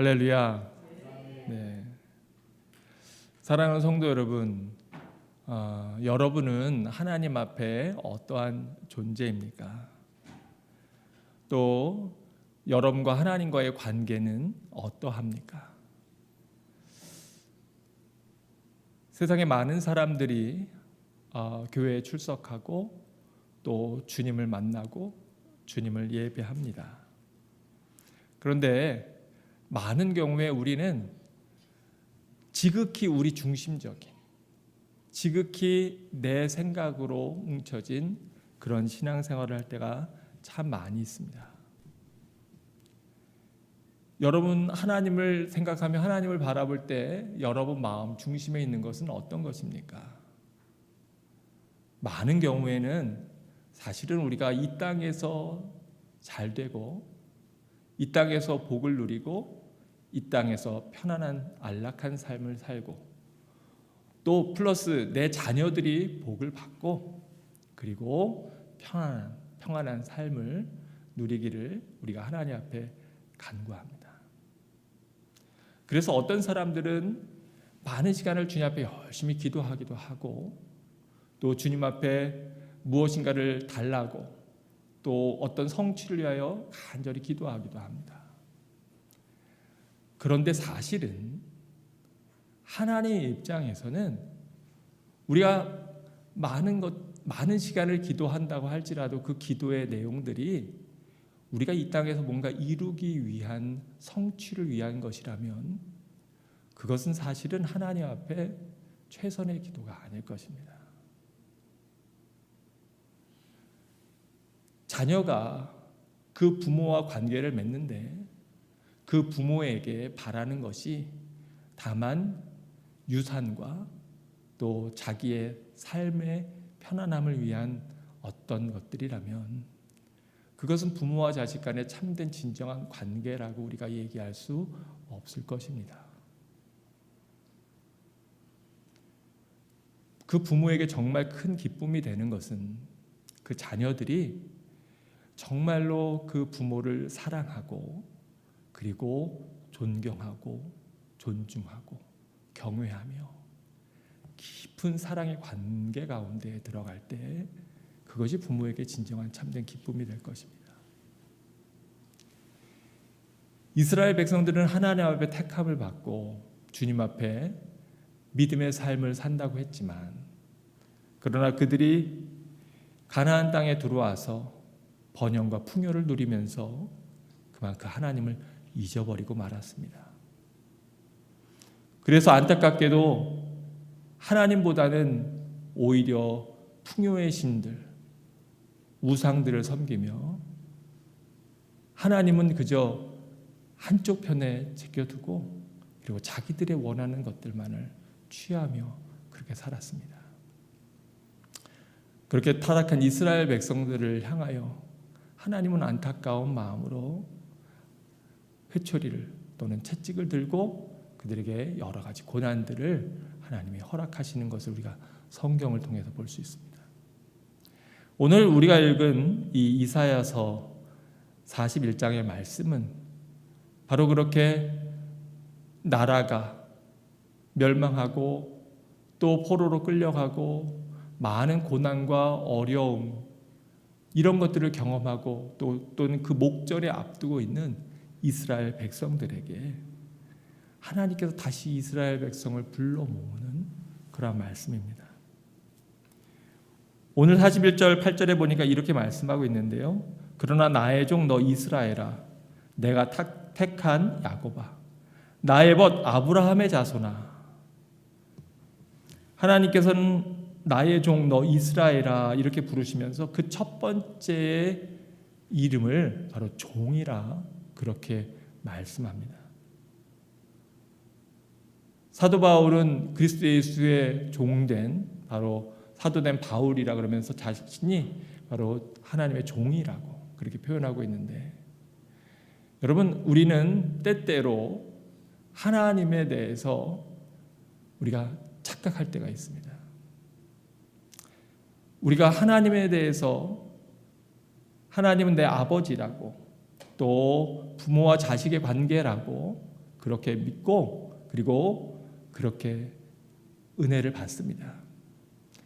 할렐루야. 네. 사랑하는 성도 여러분, 여러분은 하나님 앞에 어떠한 존재입니까? 또 여러분과 하나님과의 관계는 어떠합니까? 세상에 많은 사람들이 교회에 출석하고 또 주님을 만나고 주님을 예배합니다. 그런데 많은 경우에 우리는 지극히 우리 중심적인, 지극히 내 생각으로 뭉쳐진 그런 신앙생활을 할 때가 참 많이 있습니다. 여러분, 하나님을 생각하며 하나님을 바라볼 때 여러분 마음 중심에 있는 것은 어떤 것입니까? 많은 경우에는 사실은 우리가 이 땅에서 잘 되고 이 땅에서 복을 누리고 이 땅에서 편안한 안락한 삶을 살고 또 플러스 내 자녀들이 복을 받고 그리고 평안한 삶을 누리기를 우리가 하나님 앞에 간구합니다. 그래서 어떤 사람들은 많은 시간을 주님 앞에 열심히 기도하기도 하고 또 주님 앞에 무엇인가를 달라고 또 어떤 성취를 위하여 간절히 기도하기도 합니다. 그런데 사실은 하나님의 입장에서는 우리가 많은 시간을 기도한다고 할지라도 그 기도의 내용들이 우리가 이 땅에서 뭔가 이루기 위한 성취를 위한 것이라면 그것은 사실은 하나님 앞에 최선의 기도가 아닐 것입니다. 자녀가 그 부모와 관계를 맺는데 그 부모에게 바라는 것이 다만 유산과 또 자기의 삶의 편안함을 위한 어떤 것들이라면 그것은 부모와 자식 간의 참된 진정한 관계라고 우리가 얘기할 수 없을 것입니다. 그 부모에게 정말 큰 기쁨이 되는 것은 그 자녀들이 정말로 그 부모를 사랑하고 그리고 존경하고 존중하고 경외하며 깊은 사랑의 관계 가운데 들어갈 때 그것이 부모에게 진정한 참된 기쁨이 될 것입니다. 이스라엘 백성들은 하나님 앞에 택함을 받고 주님 앞에 믿음의 삶을 산다고 했지만 그러나 그들이 가나안 땅에 들어와서 번영과 풍요를 누리면서 그만큼 하나님을 잊어버리고 말았습니다. 그래서 안타깝게도 하나님보다는 오히려 풍요의 신들, 우상들을 섬기며 하나님은 그저 한쪽 편에 제껴두고 그리고 자기들의 원하는 것들만을 취하며 그렇게 살았습니다. 그렇게 타락한 이스라엘 백성들을 향하여 하나님은 안타까운 마음으로 회초리를 또는 채찍을 들고 그들에게 여러 가지 고난들을 하나님이 허락하시는 것을 우리가 성경을 통해서 볼 수 있습니다. 오늘 우리가 읽은 이 이사야서 41장의 말씀은 바로 그렇게 나라가 멸망하고 또 포로로 끌려가고 많은 고난과 어려움 이런 것들을 경험하고 또는 그 목전에 앞두고 있는 이스라엘 백성들에게 하나님께서 다시 이스라엘 백성을 불러 모으는 그런 말씀입니다. 오늘 41절 8절에 보니까 이렇게 말씀하고 있는데요. 그러나 나의 종 너 이스라엘아 내가 택한 야곱아 나의 벗 아브라함의 자손아 하나님께서는 나의 종 너 이스라엘아 이렇게 부르시면서 그 첫 번째 이름을 바로 종이라 그렇게 말씀합니다. 사도 바울은 그리스도 예수의 종된 바로 사도된 바울이라 그러면서 자신이 바로 하나님의 종이라고 그렇게 표현하고 있는데 여러분 우리는 때때로 하나님에 대해서 우리가 착각할 때가 있습니다. 우리가 하나님에 대해서 하나님은 내 아버지라고 또 부모와 자식의 관계라고 그렇게 믿고 그리고 그렇게 은혜를 받습니다.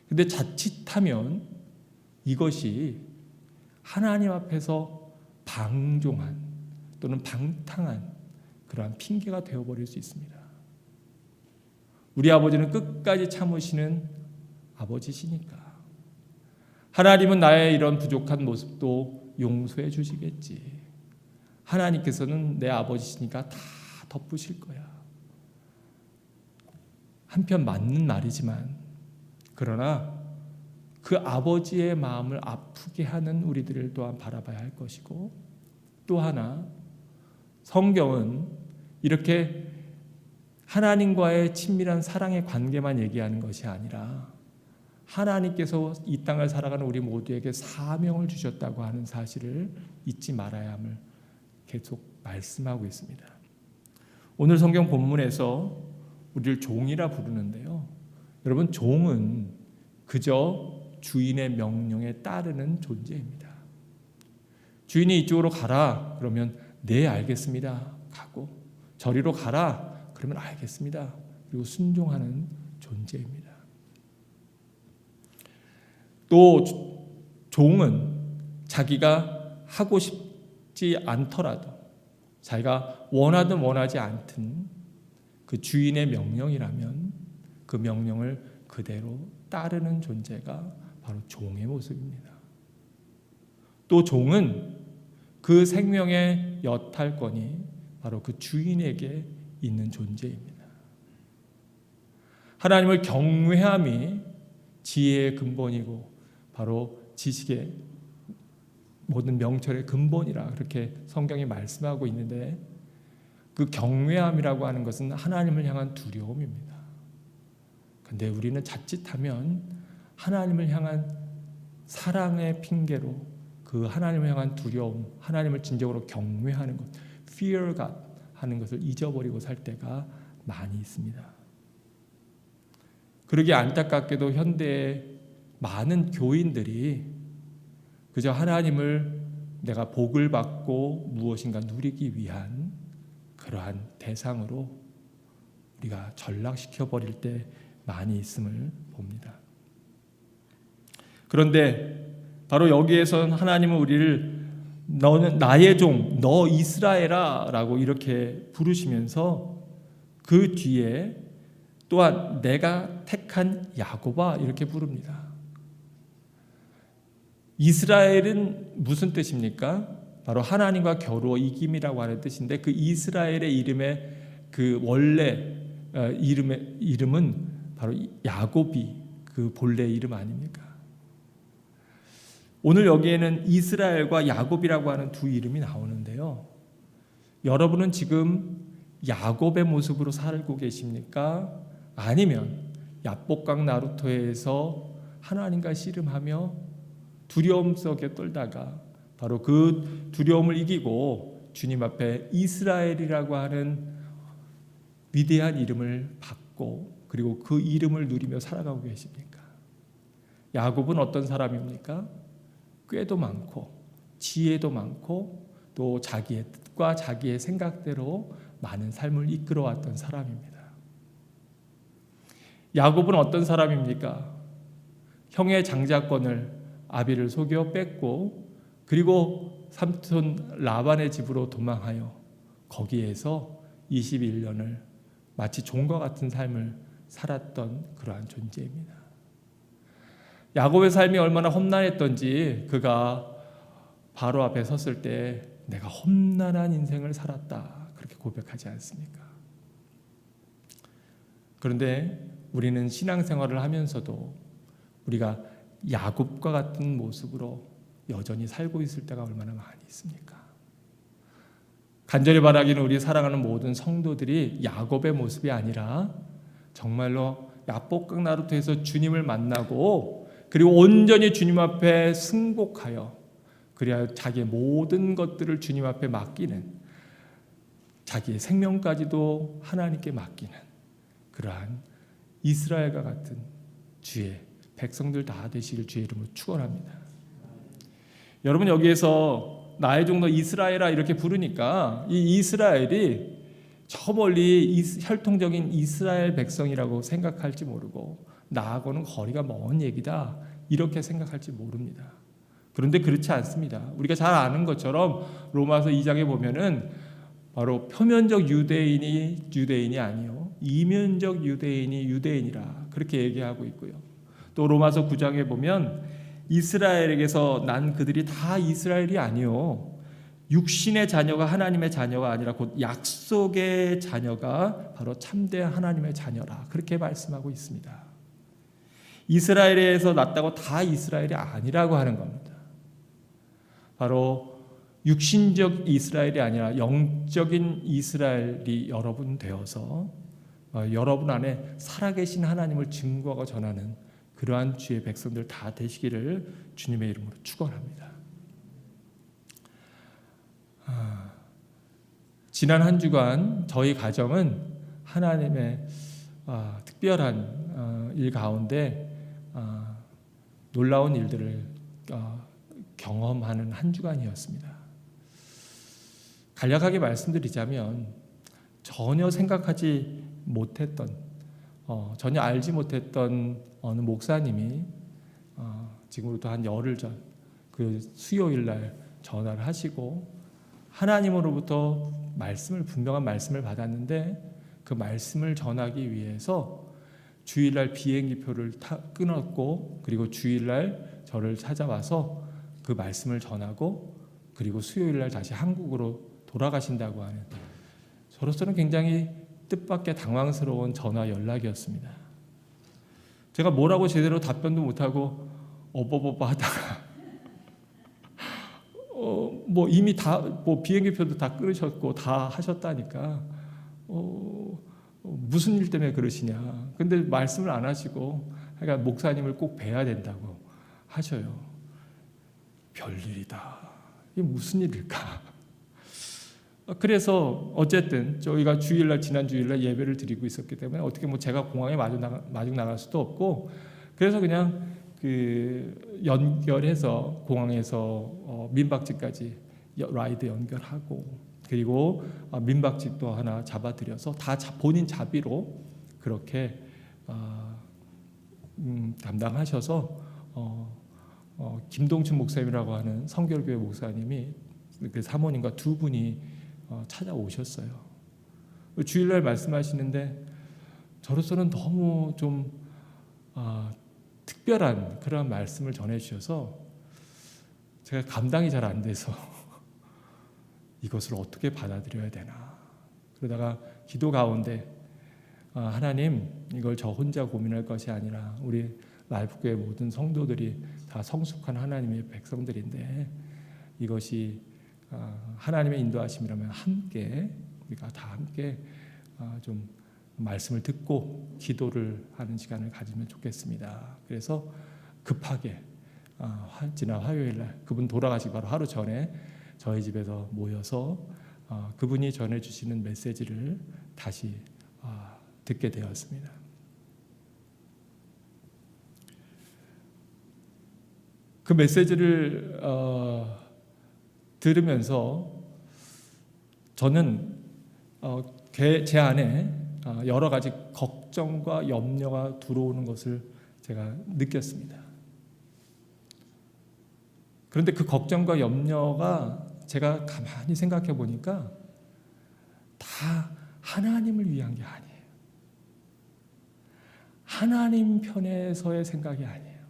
근데 자칫하면 이것이 하나님 앞에서 방종한 또는 방탕한 그러한 핑계가 되어버릴 수 있습니다. 우리 아버지는 끝까지 참으시는 아버지시니까 하나님은 나의 이런 부족한 모습도 용서해 주시겠지. 하나님께서는 내 아버지시니까 다 덮으실 거야. 한편 맞는 말이지만 그러나 그 아버지의 마음을 아프게 하는 우리들을 또한 바라봐야 할 것이고, 또 하나 성경은 이렇게 하나님과의 친밀한 사랑의 관계만 얘기하는 것이 아니라 하나님께서 이 땅을 살아가는 우리 모두에게 사명을 주셨다고 하는 사실을 잊지 말아야 함을 계속 말씀하고 있습니다. 오늘 성경 본문에서 우리를 종이라 부르는데요. 여러분, 종은 그저 주인의 명령에 따르는 존재입니다. 주인이 이쪽으로 가라 그러면 네 알겠습니다 가고, 저리로 가라 그러면 알겠습니다 그리고 순종하는 존재입니다. 또 종은 자기가 하고 싶지 않더라도, 자기가 원하든 원하지 않든 그 주인의 명령이라면 그 명령을 그대로 따르는 존재가 바로 종의 모습입니다. 또 종은 그 생명의 여탈권이 바로 그 주인에게 있는 존재입니다. 하나님을 경외함이 지혜의 근본이고 바로 지식의 모든 명철의 근본이라 그렇게 성경이 말씀하고 있는데, 그 경외함이라고 하는 것은 하나님을 향한 두려움입니다. 근데 우리는 자칫하면 하나님을 향한 사랑의 핑계로 그 하나님을 향한 두려움, 하나님을 진정으로 경외하는 것, fear God 하는 것을 잊어버리고 살 때가 많이 있습니다. 그러기 안타깝게도 현대의 많은 교인들이 그저 하나님을 내가 복을 받고 무엇인가 누리기 위한 그러한 대상으로 우리가 전락시켜 버릴 때 많이 있음을 봅니다. 그런데 바로 여기에선 하나님은 우리를 너는 나의 종, 너 이스라엘아 라고 이렇게 부르시면서 그 뒤에 또한 내가 택한 야곱아 이렇게 부릅니다. 이스라엘은 무슨 뜻입니까? 바로 하나님과 겨루어 이김이라고 하는 뜻인데, 그 이스라엘의 이름의 그 원래 이름은 바로 야곱이 그 본래 이름 아닙니까? 오늘 여기에는 이스라엘과 야곱이라고 하는 두 이름이 나오는데요. 여러분은 지금 야곱의 모습으로 살고 계십니까? 아니면 야복강 나루토에서 하나님과 씨름하며 두려움 속에 떨다가 바로 그 두려움을 이기고 주님 앞에 이스라엘이라고 하는 위대한 이름을 받고 그리고 그 이름을 누리며 살아가고 계십니까? 야곱은 어떤 사람입니까? 꾀도 많고 지혜도 많고 또 자기의 뜻과 자기의 생각대로 많은 삶을 이끌어왔던 사람입니다. 야곱은 어떤 사람입니까? 형의 장자권을 아비를 속여 뺏고 그리고 삼촌 라반의 집으로 도망하여 거기에서 21년을 마치 종과 같은 삶을 살았던 그러한 존재입니다. 야곱의 삶이 얼마나 험난했던지 그가 바로 앞에 섰을 때 내가 험난한 인생을 살았다 그렇게 고백하지 않습니까? 그런데 우리는 신앙생활을 하면서도 우리가 야곱과 같은 모습으로 여전히 살고 있을 때가 얼마나 많이 있습니까? 간절히 바라기는 우리 사랑하는 모든 성도들이 야곱의 모습이 아니라 정말로 야복강 나루토에서 주님을 만나고 그리고 온전히 주님 앞에 승복하여 그래야 자기의 모든 것들을 주님 앞에 맡기는, 자기의 생명까지도 하나님께 맡기는 그러한 이스라엘과 같은 주의 백성들 다 되시길 주의 이름으로 축원합니다. 여러분, 여기에서 나의 종도 이스라엘아 이렇게 부르니까 이 이스라엘이 저 멀리 혈통적인 이스라엘 백성이라고 생각할지 모르고 나하고는 거리가 먼 얘기다 이렇게 생각할지 모릅니다. 그런데 그렇지 않습니다. 우리가 잘 아는 것처럼 로마서 2장에 보면은 바로 표면적 유대인이 유대인이 아니요 이면적 유대인이 유대인이라 그렇게 얘기하고 있고요. 또 로마서 9장에 보면 이스라엘에게서 난 그들이 다 이스라엘이 아니요 육신의 자녀가 하나님의 자녀가 아니라 곧 약속의 자녀가 바로 참된 하나님의 자녀라 그렇게 말씀하고 있습니다. 이스라엘에서 났다고 다 이스라엘이 아니라고 하는 겁니다. 바로 육신적 이스라엘이 아니라 영적인 이스라엘이 여러분 되어서 여러분 안에 살아계신 하나님을 증거하고 전하는 그러한 주의 백성들 다 되시기를 주님의 이름으로 축원합니다. 지난 한 주간 저희 가정은 하나님의 특별한 일 가운데 놀라운 일들을 경험하는 한 주간이었습니다. 간략하게 말씀드리자면 전혀 생각하지 못했던 전혀 알지 못했던 어느 목사님이 지금부터 한 열흘 전 그 수요일 날 전화를 하시고 하나님으로부터 분명한 말씀을 받았는데 그 말씀을 전하기 위해서 주일날 비행기표를 끊었고 그리고 주일날 저를 찾아와서 그 말씀을 전하고 그리고 수요일날 다시 한국으로 돌아가신다고 하는 저로서는 굉장히 뜻밖의 당황스러운 전화 연락이었습니다. 제가 뭐라고 제대로 답변도 못하고 어버버버 하다가 뭐 이미 다 뭐 비행기표도 다 끊으셨고 다 하셨다니까 무슨 일 때문에 그러시냐. 근데 말씀을 안 하시고 그러니까 목사님을 꼭 뵈야 된다고 하셔요. 별일이다. 이게 무슨 일일까? 그래서 어쨌든 저희가 지난 주일날 예배를 드리고 있었기 때문에 어떻게 뭐 제가 공항에 마중 나갈 수도 없고 그래서 그냥 그 연결해서 공항에서 민박집까지 라이드 연결하고 그리고 민박집도 하나 잡아드려서 다 본인 자비로 그렇게 담당하셔서 김동춘 목사님이라고 하는 성결교회 목사님이 그 사모님과 두 분이 찾아오셨어요. 주일날 말씀하시는데 저로서는 너무 좀 특별한 그런 말씀을 전해주셔서 제가 감당이 잘 안 돼서 이것을 어떻게 받아들여야 되나 그러다가 기도 가운데 하나님 이걸 저 혼자 고민할 것이 아니라 우리 라이프교회 모든 성도들이 다 성숙한 하나님의 백성들인데 이것이 하나님의 인도하심이라면 함께 우리가 다 함께 좀 말씀을 듣고 기도를 하는 시간을 가지면 좋겠습니다. 그래서 급하게 지난 화요일 날 그분 돌아가시기 바로 하루 전에 저희 집에서 모여서 그분이 전해주시는 메시지를 다시 듣게 되었습니다. 그 메시지를 들으면서 저는 제 안에 여러 가지 걱정과 염려가 들어오는 것을 제가 느꼈습니다. 그런데 그 걱정과 염려가 제가 가만히 생각해 보니까 다 하나님을 위한 게 아니에요. 하나님 편에서의 생각이 아니에요.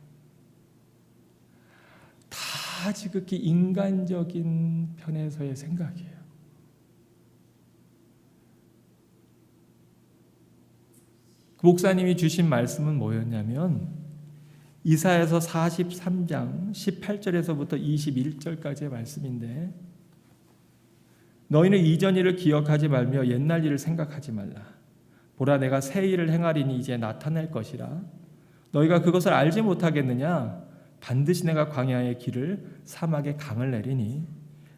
다 지극히 인간적인 편에서의 생각이에요. 목사님이 주신 말씀은 뭐였냐면 이사야서 43장 18절에서부터 21절까지의 말씀인데 너희는 이전 일을 기억하지 말며 옛날 일을 생각하지 말라. 보라 내가 새 일을 행하리니 이제 나타날 것이라. 너희가 그것을 알지 못하겠느냐? 반드시 내가 광야의 길을 사막의 강을 내리니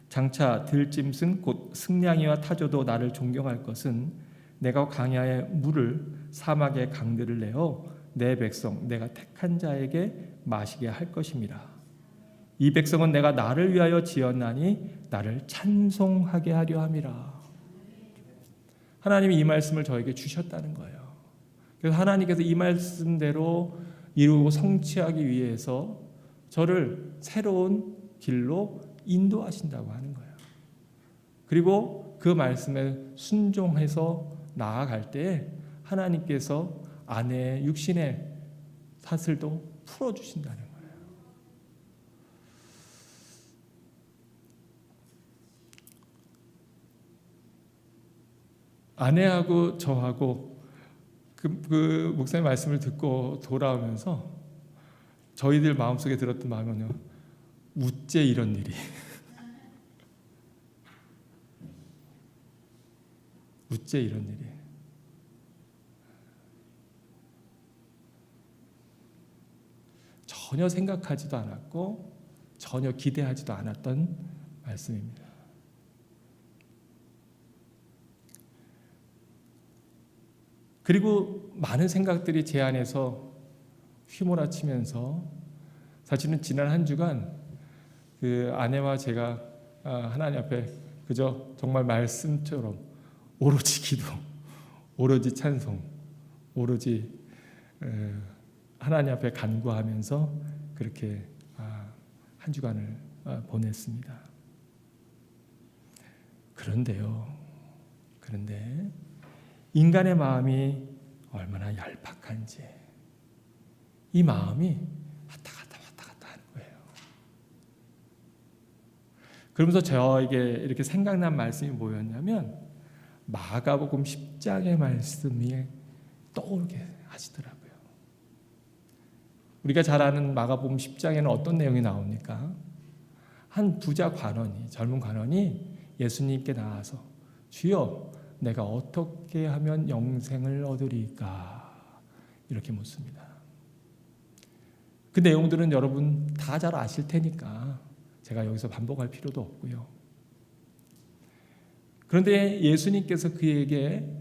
장차 들짐승 곧 승냥이와 타조도 나를 존경할 것은 내가 광야의 물을 사막의 강들을 내어 내 백성 내가 택한 자에게 마시게 할 것입니다. 이 백성은 내가 나를 위하여 지었나니 나를 찬송하게 하려 함이라. 하나님이 이 말씀을 저에게 주셨다는 거예요. 그래서 하나님께서 이 말씀대로 이루고 성취하기 위해서 저를 새로운 길로 인도하신다고 하는 거예요. 그리고 그 말씀에 순종해서 나아갈 때 하나님께서 아내의 육신의 사슬도 풀어주신다는 거예요. 아내하고 저하고 그 목사님 말씀을 듣고 돌아오면서 저희들 마음속에 들었던 마음은요, 우째 이런 일이 우째 이런 일이 전혀 생각하지도 않았고 전혀 기대하지도 않았던 말씀입니다. 그리고 많은 생각들이 제 안에서 휘몰아치면서 사실은 지난 한 주간 그 아내와 제가 하나님 앞에 그저 정말 말씀처럼 오로지 기도, 오로지 찬송, 오로지 하나님 앞에 간구하면서 그렇게 한 주간을 보냈습니다. 그런데 인간의 마음이 얼마나 얄팍한지 이 마음이 왔다 갔다 하는 거예요. 그러면서 저에게 이렇게 생각난 말씀이 뭐였냐면 마가복음 10장의 말씀이 떠오르게 하시더라고요. 우리가 잘 아는 마가복음 10장에는 어떤 내용이 나옵니까? 한 부자 관원이, 젊은 관원이 예수님께 나와서 주여 내가 어떻게 하면 영생을 얻으리까? 이렇게 묻습니다. 그 내용들은 여러분 다 잘 아실 테니까 제가 여기서 반복할 필요도 없고요. 그런데 예수님께서 그에게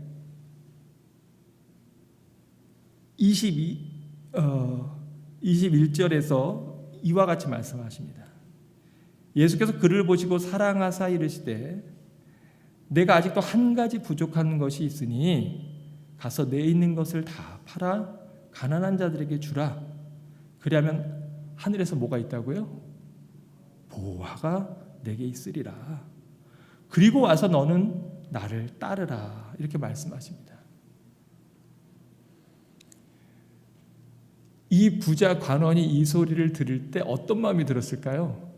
21절에서 이와 같이 말씀하십니다. 예수께서 그를 보시고 사랑하사 이르시되 내가 아직도 한 가지 부족한 것이 있으니 가서 내 있는 것을 다 팔아 가난한 자들에게 주라. 그리하면 하늘에서 뭐가 있다고요? 보화가 내게 있으리라. 그리고 와서 너는 나를 따르라. 이렇게 말씀하십니다. 이 부자 관원이 이 소리를 들을 때 어떤 마음이 들었을까요?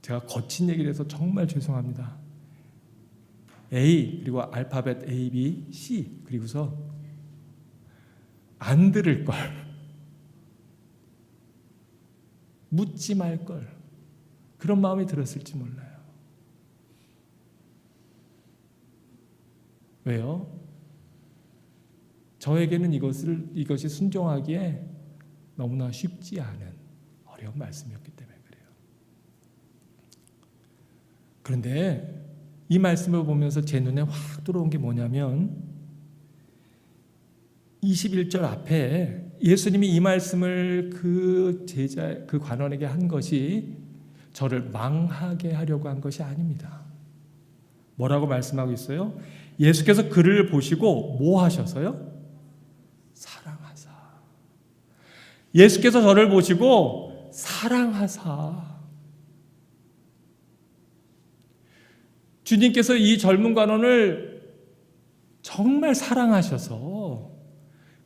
제가 거친 얘기를 해서 정말 죄송합니다. A 그리고 알파벳 A, B, C 그리고서 안 들을 걸, 묻지 말 걸, 그런 마음이 들었을지 몰라요. 왜요? 저에게는 이것이 순종하기에 너무나 쉽지 않은 어려운 말씀이었기 때문에 그래요. 그런데 이 말씀을 보면서 제 눈에 확 들어온 게 뭐냐면 21절 앞에 예수님이 이 말씀을 그 관원에게 한 것이 저를 망하게 하려고 한 것이 아닙니다. 뭐라고 말씀하고 있어요? 예수께서 그를 보시고 뭐 하셔서요? 사랑하사. 예수께서 저를 보시고 사랑하사. 주님께서 이 젊은 관원을 정말 사랑하셔서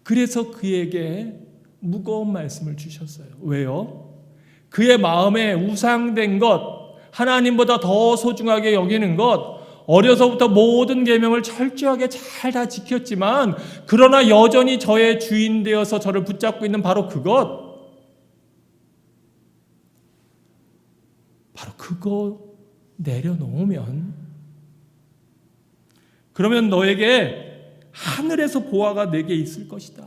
그래서 그에게 무거운 말씀을 주셨어요. 왜요? 그의 마음에 우상된 것, 하나님보다 더 소중하게 여기는 것, 어려서부터 모든 계명을 철저하게 잘 다 지켰지만 그러나 여전히 저의 주인 되어서 저를 붙잡고 있는 바로 그거 내려놓으면 그러면 너에게 하늘에서 보화가 내게 있을 것이다.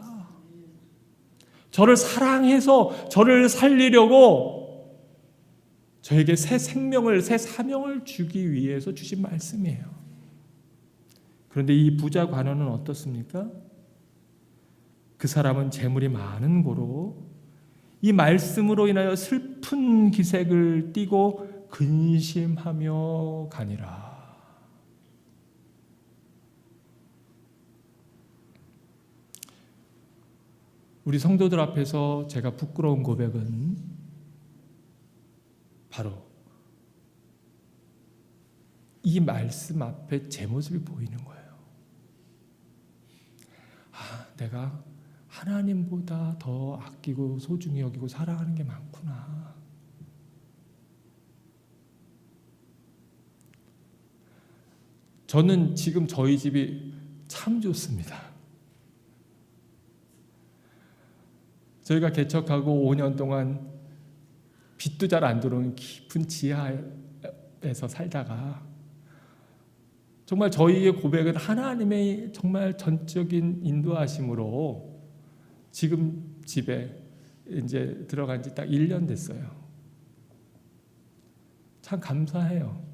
저를 사랑해서 저를 살리려고 저에게 새 생명을, 새 사명을 주기 위해서 주신 말씀이에요. 그런데 이 부자 관원은 어떻습니까? 그 사람은 재물이 많은 고로 이 말씀으로 인하여 슬픈 기색을 띠고 근심하며 가니라. 우리 성도들 앞에서 제가 부끄러운 고백은 바로 이 말씀 앞에 제 모습이 보이는 거예요. 내가 하나님보다 더 아끼고 소중히 여기고 사랑하는 게 많구나. 저는 지금 저희 집이 참 좋습니다. 저희가 개척하고 5년 동안 빛도 잘 안 들어오는 깊은 지하에서 살다가 정말 저희의 고백은 하나님의 정말 전적인 인도하심으로 지금 집에 이제 들어간 지 딱 1년 됐어요. 참 감사해요.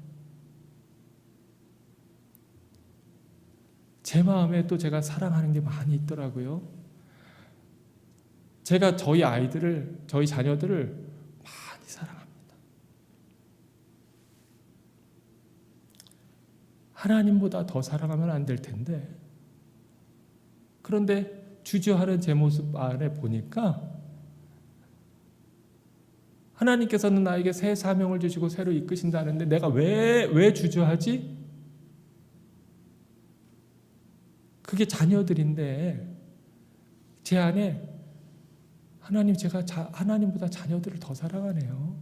제 마음에 또 제가 사랑하는 게 많이 있더라고요. 제가 저희 아이들을, 저희 자녀들을 많이 사랑합니다. 하나님보다 더 사랑하면 안 될 텐데, 그런데 주저하는 제 모습 안에 보니까 하나님께서는 나에게 새 사명을 주시고 새로 이끄신다는데 내가 왜 주저하지? 그게 자녀들인데 제 안에 제가 하나님보다 자녀들을 더 사랑하네요.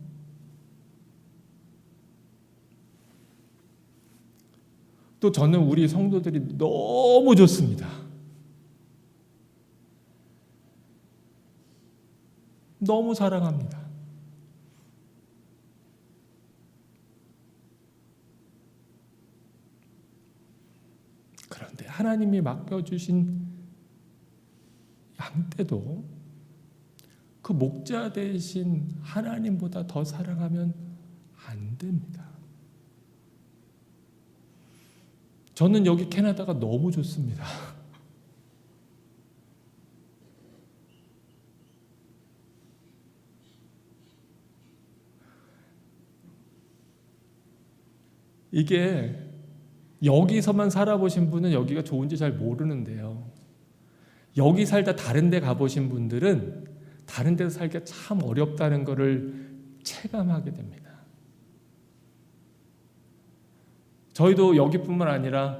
또 저는 우리 성도들이 너무 좋습니다. 너무 사랑합니다. 그런데 하나님이 맡겨주신 양떼도 그 목자 대신 하나님보다 더 사랑하면 안 됩니다. 저는 여기 캐나다가 너무 좋습니다. 이게 여기서만 살아보신 분은 여기가 좋은지 잘 모르는데요. 여기 살다 다른 데 가보신 분들은 다른 데서 살기가 참 어렵다는 것을 체감하게 됩니다. 저희도 여기뿐만 아니라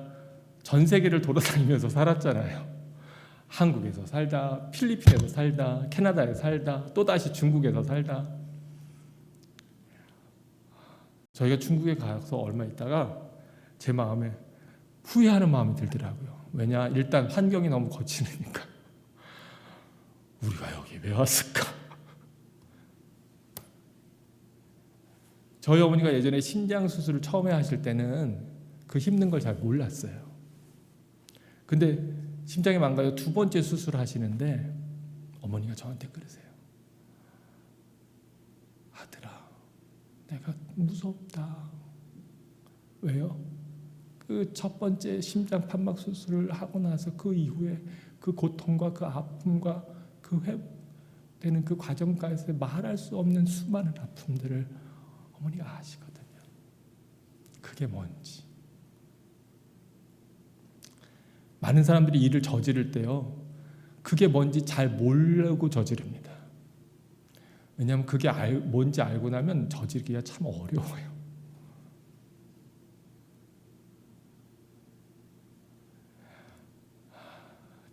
전 세계를 돌아다니면서 살았잖아요. 한국에서 살다, 필리핀에서 살다, 캐나다에 살다, 또다시 중국에서 살다. 저희가 중국에 가서 얼마 있다가 제 마음에 후회하는 마음이 들더라고요. 왜냐, 일단 환경이 너무 거치니까. 우리가 여기 왜 왔을까? 저희 어머니가 예전에 심장 수술을 처음에 하실 때는 그 힘든 걸 잘 몰랐어요. 근데 심장이 망가져 2번째 수술을 하시는데 어머니가 저한테 그러세요. 아들아, 내가 무섭다. 왜요? 그 첫 번째 심장 판막 수술을 하고 나서 그 이후에 그 고통과 그 아픔과 그 회복되는 그 과정까지 말할 수 없는 수많은 아픔들을 어머니가 아시거든요. 그게 뭔지. 많은 사람들이 일을 저지를 때요, 그게 뭔지 잘 모르고 저지릅니다. 왜냐하면 그게 뭔지 알고 나면 저지르기가 참 어려워요.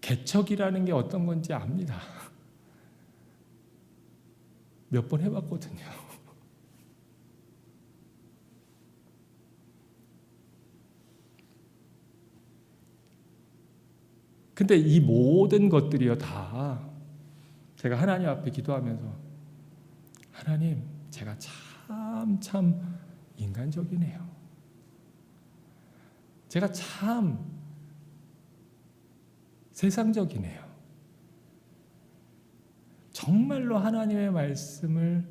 개척이라는 게 어떤 건지 압니다. 몇 번 해봤거든요. 근데 이 모든 것들이요 다 제가 하나님 앞에 기도하면서 하나님, 제가 참 인간적이네요. 제가 참 세상적이네요. 정말로 하나님의 말씀을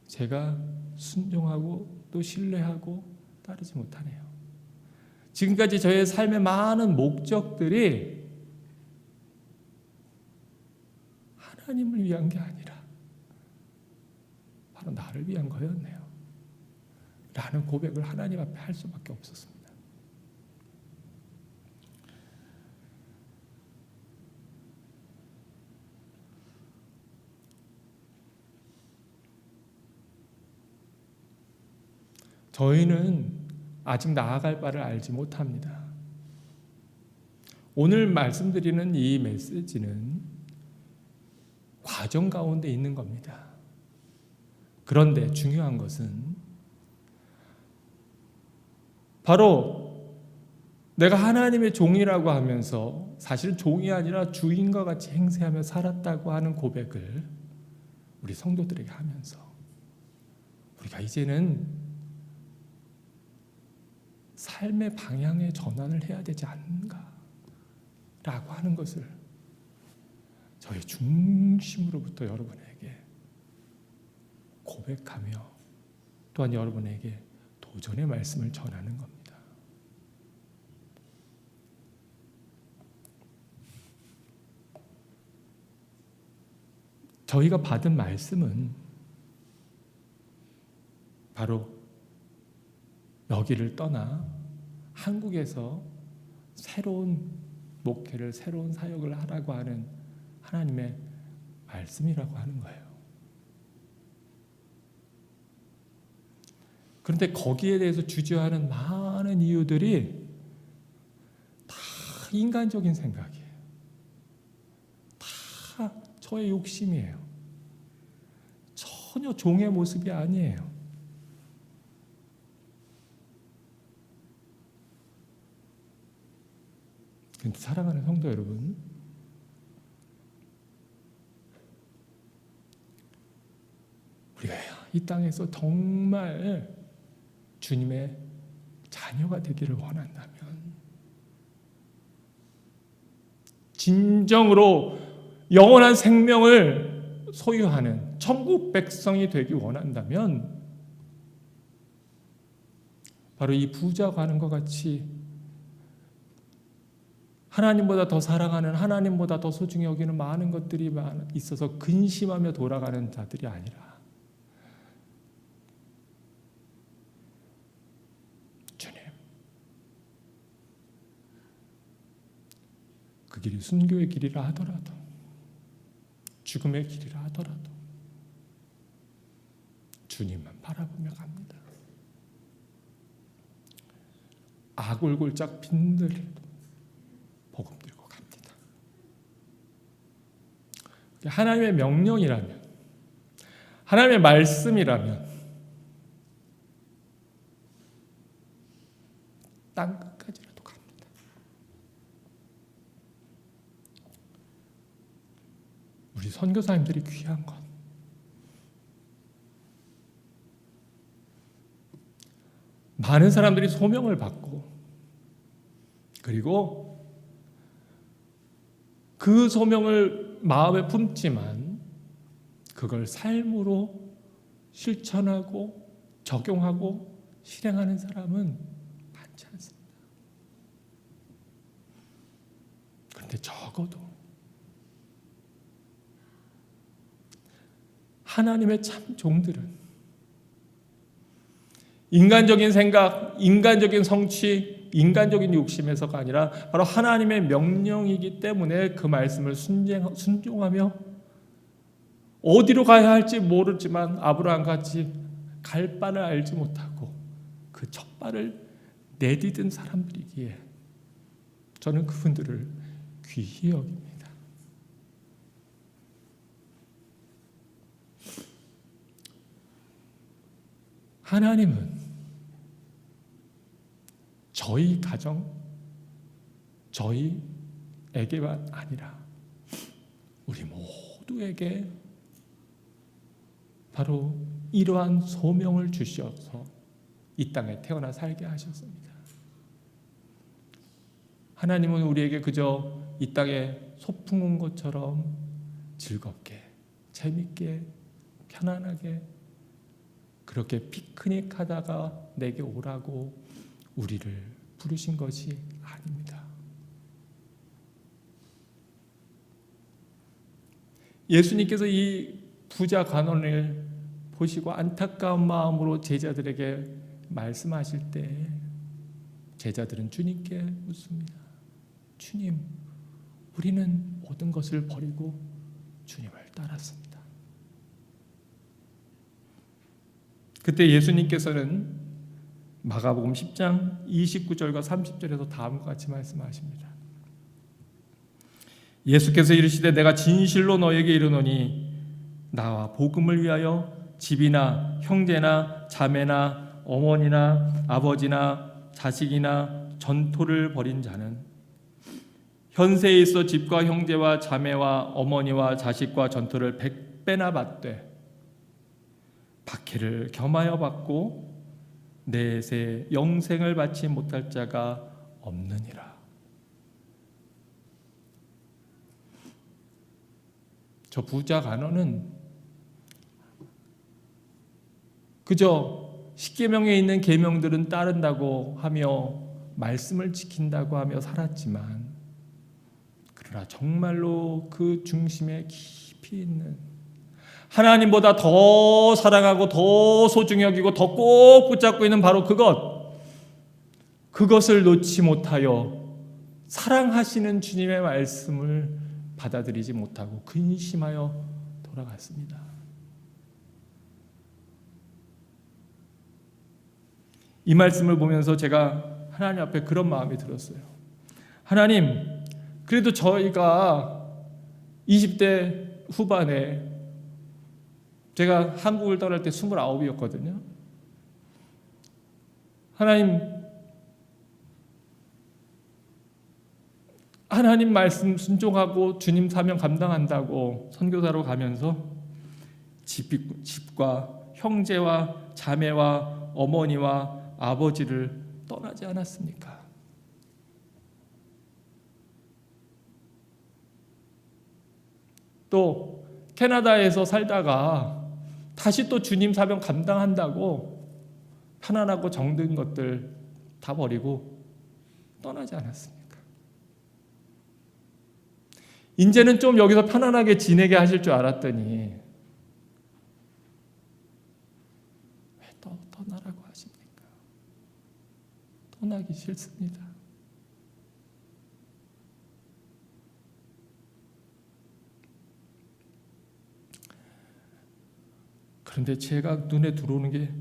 제가 순종하고 또 신뢰하고 따르지 못하네요. 지금까지 저의 삶의 많은 목적들이 하나님을 위한 게 아니라 바로 나를 위한 거였네요. 라는 고백을 하나님 앞에 할 수밖에 없었습니다. 저희는 아직 나아갈 바를 알지 못합니다. 오늘 말씀드리는 이 메시지는 과정 가운데 있는 겁니다. 그런데 중요한 것은 바로 내가 하나님의 종이라고 하면서 사실은 종이 아니라 주인과 같이 행세하며 살았다고 하는 고백을 우리 성도들에게 하면서 우리가 이제는 삶의 방향의 전환을 해야 되지 않는가 라고 하는 것을 저희 중심으로부터 여러분에게 고백하며 또한 여러분에게 도전의 말씀을 전하는 겁니다. 저희가 받은 말씀은 바로 여기를 떠나 한국에서 새로운 목회를, 새로운 사역을 하라고 하는 하나님의 말씀이라고 하는 거예요. 그런데 거기에 대해서 주저하는 많은 이유들이 다 인간적인 생각이에요. 다 저의 욕심이에요. 전혀 종의 모습이 아니에요. 근데 사랑하는 성도 여러분, 우리가 이 땅에서 정말 주님의 자녀가 되기를 원한다면, 진정으로 영원한 생명을 소유하는 천국 백성이 되기 원한다면 바로 이 부자가 하는 것 같이 하나님보다 더 사랑하는, 하나님보다 더 소중히 여기는 많은 것들이 있어서 근심하며 돌아가는 자들이 아니라 주님, 그 길이 순교의 길이라 하더라도, 죽음의 길이라 하더라도 주님만 바라보며 갑니다. 아골골짝 빈들도 복음 들고 갑니다. 하나님의 명령이라면, 하나님의 말씀이라면 땅 끝까지라도 갑니다. 우리 선교사님들이 귀한 건 많은 사람들이 소명을 받고, 그리고 그 소명을 마음에 품지만 그걸 삶으로 실천하고 적용하고 실행하는 사람은 많지 않습니다. 그런데 적어도 하나님의 참 종들은 인간적인 생각, 인간적인 성취, 인간적인 욕심에서가 아니라 바로 하나님의 명령이기 때문에 그 말씀을 순종하며 어디로 가야 할지 모르지만 아브라함같이 갈 바를 알지 못하고 그 첫 발을 내디딘 사람들이기에 저는 그분들을 귀히 여깁니다. 하나님은 저희 가정, 저희에게만 아니라 우리 모두에게 바로 이러한 소명을 주셔서 이 땅에 태어나 살게 하셨습니다. 하나님은 우리에게 그저 이 땅에 소풍 온 것처럼 즐겁게, 재밌게, 편안하게 그렇게 피크닉 하다가 내게 오라고 우리를 부르신 것이 아닙니다. 예수님께서 이 부자 간원을 보시고 안타까운 마음으로 제자들에게 말씀하실 때 제자들은 주님께 묻습니다. 주님, 우리는 모든 것을 버리고 주님을 따랐습니다. 그때 예수님께서는 마가복음 10장 29절과 30절에서 다음과 같이 말씀하십니다. 예수께서 이르시되 내가 진실로 너에게 이르노니 나와 복음을 위하여 집이나 형제나 자매나 어머니나 아버지나 자식이나 전토를 벌인 자는 현세에 있어 집과 형제와 자매와 어머니와 자식과 전토를 100배나 받되 박해를 겸하여 받고 내세 영생을 받지 못할 자가 없느니라. 저 부자 간호는 그저 십계명에 있는 계명들은 따른다고 하며 말씀을 지킨다고 하며 살았지만, 그러나 정말로 그 중심에 깊이 있는 하나님보다 더 사랑하고 더 소중히 여기고 더 꼭 붙잡고 있는 바로 그것을 놓지 못하여 사랑하시는 주님의 말씀을 받아들이지 못하고 근심하여 돌아갔습니다. 이 말씀을 보면서 제가 하나님 앞에 그런 마음이 들었어요. 하나님, 그래도 저희가 20대 후반에 제가 한국을 떠날 때 29이었거든요. 하나님 말씀 순종하고 주님 사명 감당한다고 선교사로 가면서 집과 형제와 자매와 어머니와 아버지를 떠나지 않았습니까? 또 캐나다에서 살다가 다시 또 주님 사명 감당한다고 편안하고 정든 것들 다 버리고 떠나지 않았습니까? 이제는 좀 여기서 편안하게 지내게 하실 줄 알았더니 왜 또 떠나라고 하십니까? 떠나기 싫습니다. 그런데 제가 눈에 들어오는 게,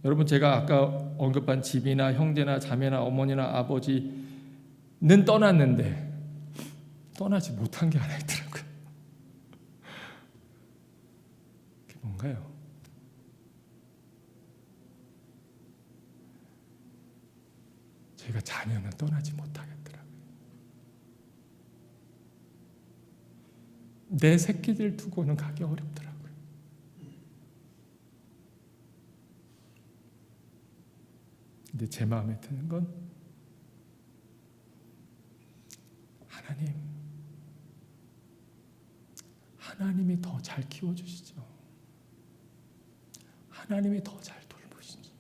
여러분, 제가 아까 언급한 집이나 형제나 자매나 어머니나 아버지는 떠났는데 떠나지 못한 게 하나 있더라고요. 그게 뭔가요? 저희가 자녀는 떠나지 못하겠더라고요. 내 새끼들 두고는 가기 어렵더라고요. 근데 제 마음에 드는 건 하나님이 더 잘 키워주시죠. 하나님이 더 잘 돌보시죠.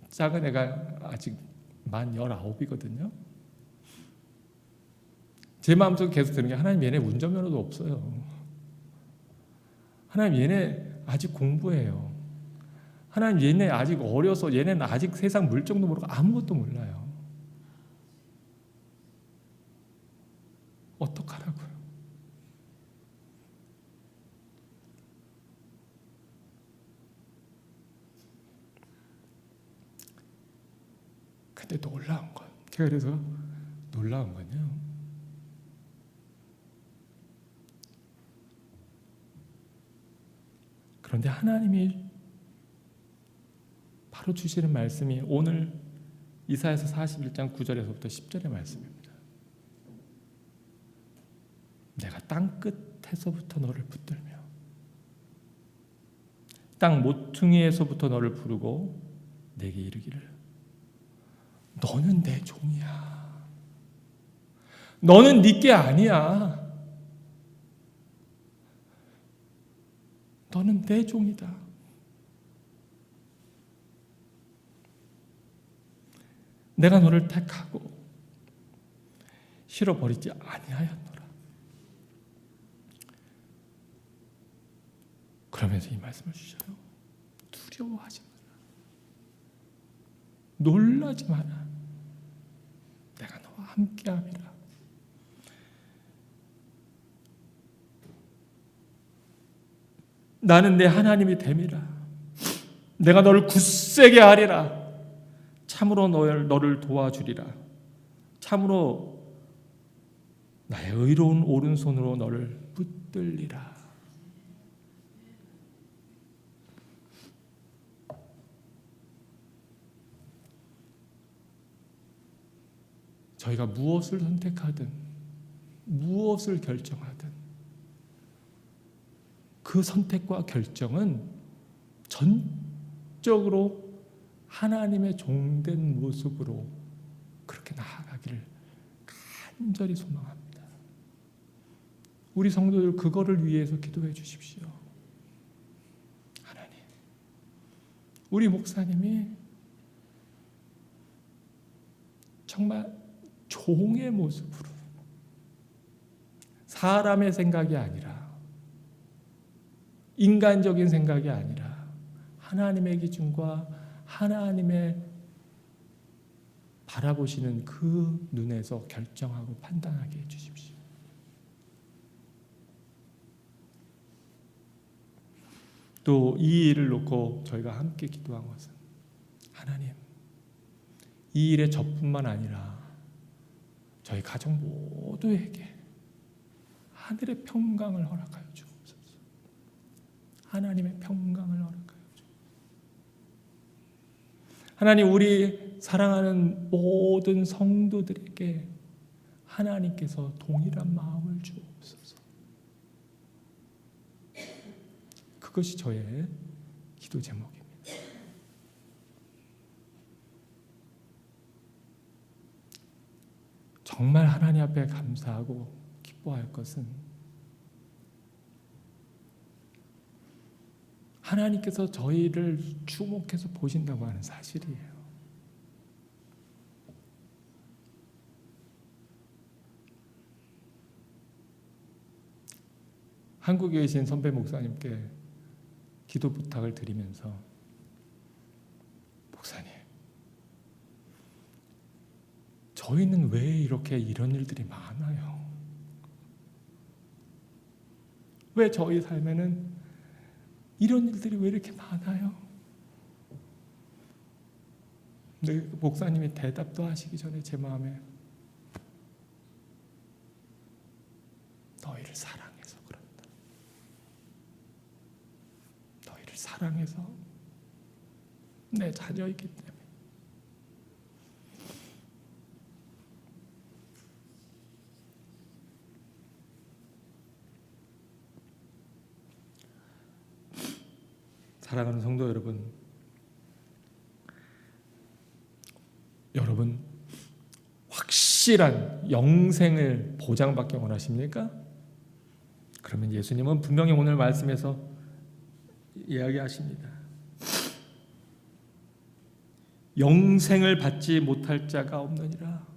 작은 애가 아직 만 19이거든요. 제 마음속에 계속 드는 게, 하나님 얘네 운전면허도 없어요. 하나님 얘네 아직 공부해요. 하나님 얘네 아직 어려서 얘네는 아직 세상 물정도 모르고 아무것도 몰라요. 어떡하라고요? 근데 놀라운 건, 제가 그래서 놀라운 건요, 그런데 하나님이 바로 주시는 말씀이 오늘 이사야서 41장 9절에서부터 10절의 말씀입니다. 내가 땅 끝에서부터 너를 붙들며 땅 모퉁이에서부터 너를 부르고 내게 이르기를 너는 내 종이야. 너는 네 게 아니야. 너는 내 종이다. 내가 너를 택하고 실어버리지 아니하였노라. 그러면서 이 말씀을 주셔요. 두려워하지 마라. 놀라지 마라. 내가 너와 함께함이라. 나는 내 하나님이 됨이라. 내가 너를 굳세게 하리라. 참으로 너를 도와주리라. 참으로 나의 의로운 오른손으로 너를 붙들리라. 저희가 무엇을 선택하든 무엇을 결정하든 그 선택과 결정은 전적으로 하나님의 종된 모습으로 그렇게 나아가기를 간절히 소망합니다. 우리 성도들 그거를 위해서 기도해 주십시오. 하나님, 우리 목사님이 정말 종의 모습으로 사람의 생각이 아니라 인간적인 생각이 아니라 하나님의 기준과 하나님의 바라보시는 그 눈에서 결정하고 판단하게 해주십시오. 또 이 일을 놓고 저희가 함께 기도한 것은 하나님, 이 일에 저뿐만 아니라 저희 가정 모두에게 하늘의 평강을 허락하여 주옵소서. 하나님의 평강을 허락하여 주옵소서. 하나님, 우리 사랑하는 모든 성도들에게 하나님께서 동일한 마음을 주옵소서. 그것이 저의 기도 제목입니다. 정말 하나님 앞에 감사하고 기뻐할 것은 하나님께서 저희를 주목해서 보신다고 하는 사실이에요. 한국에 계신 선배 목사님께 기도 부탁을 드리면서 목사님, 저희는 왜 이렇게 이런 일들이 많아요? 왜 저희 삶에는 이런 일들이 왜 이렇게 많아요? 근데 목사님이 대답도 하시기 전에 제 마음에 너희를 사랑해서 그런다. 너희를 사랑해서 내 자녀이기 때문에. 사랑하는 성도 여러분, 여러분 확실한 영생을 보장받기 원하십니까? 그러면 예수님은 분명히 오늘 말씀에서 이야기하십니다. 영생을 받지 못할 자가 없느니라.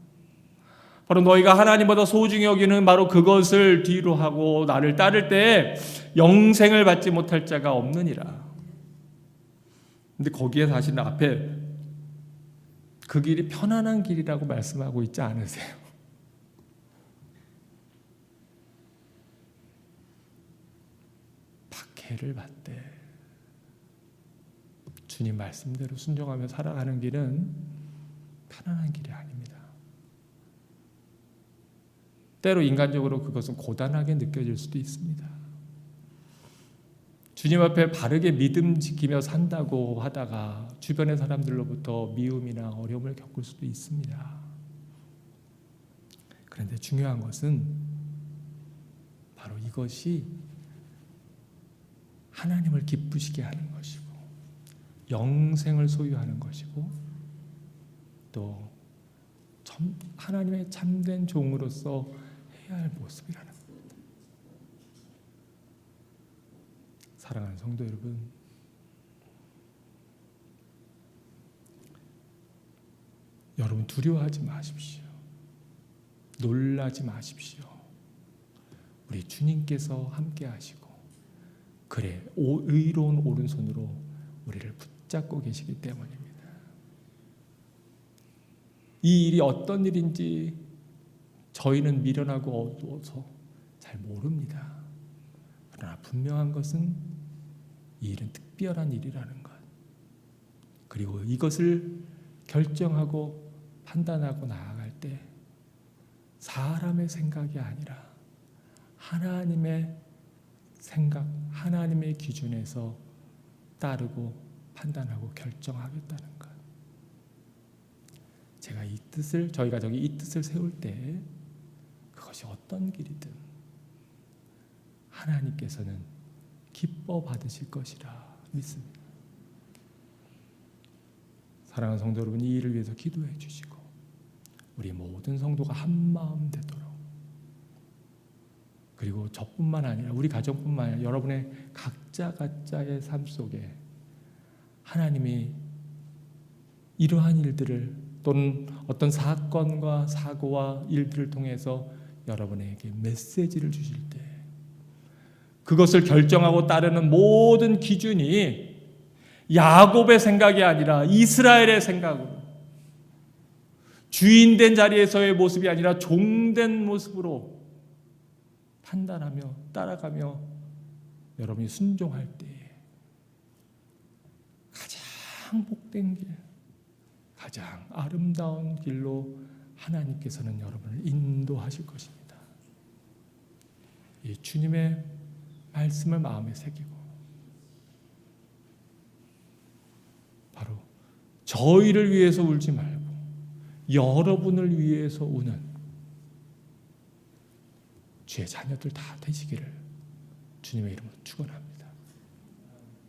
바로 너희가 하나님보다 소중히 여기는 바로 그것을 뒤로 하고 나를 따를 때 영생을 받지 못할 자가 없느니라. 근데 거기에 사실 앞에 그 길이 편안한 길이라고 말씀하고 있지 않으세요? 박해를 받되 주님 말씀대로 순종하며 살아가는 길은 편안한 길이 아닙니다. 때로 인간적으로 그것은 고단하게 느껴질 수도 있습니다. 주님 앞에 바르게 믿음 지키며 산다고 하다가 주변의 사람들로부터 미움이나 어려움을 겪을 수도 있습니다. 그런데 중요한 것은 바로 이것이 하나님을 기쁘시게 하는 것이고 영생을 소유하는 것이고 또 하나님의 참된 종으로서 해야 할 모습이라는 겁니다. 사랑하는 성도 여러분, 여러분 두려워하지 마십시오. 놀라지 마십시오. 우리 주님께서 함께 하시고 그래 의로운 오른손으로 우리를 붙잡고 계시기 때문입니다. 이 일이 어떤 일인지 저희는 미련하고 어두워서 잘 모릅니다. 그러나 분명한 것은 이 일은 특별한 일이라는 것, 그리고 이것을 결정하고 판단하고 나아갈 때 사람의 생각이 아니라 하나님의 생각, 하나님의 기준에서 따르고 판단하고 결정하겠다는 것. 제가 저희가 이 뜻을 세울 때 그것이 어떤 길이든 하나님께서는 기뻐 받으실 것이라 믿습니다. 사랑하는 성도 여러분, 이 일을 위해서 기도해 주시고 우리 모든 성도가 한 마음 되도록, 그리고 저뿐만 아니라 우리 가정뿐만 아니라 여러분의 각자의 삶 속에 하나님이 이러한 일들을 또는 어떤 사건과 사고와 일들을 통해서 여러분에게 메시지를 주실 때 그것을 결정하고 따르는 모든 기준이 야곱의 생각이 아니라 이스라엘의 생각으로, 주인된 자리에서의 모습이 아니라 종된 모습으로 판단하며 따라가며 여러분이 순종할 때에 가장 복된 길, 가장 아름다운 길로 하나님께서는 여러분을 인도하실 것입니다. 이 주님의 말씀을 마음에 새기고 바로 저희를 위해서 울지 말고 여러분을 위해서 우는 주의 자녀들 다 되시기를 주님의 이름으로 축원합니다.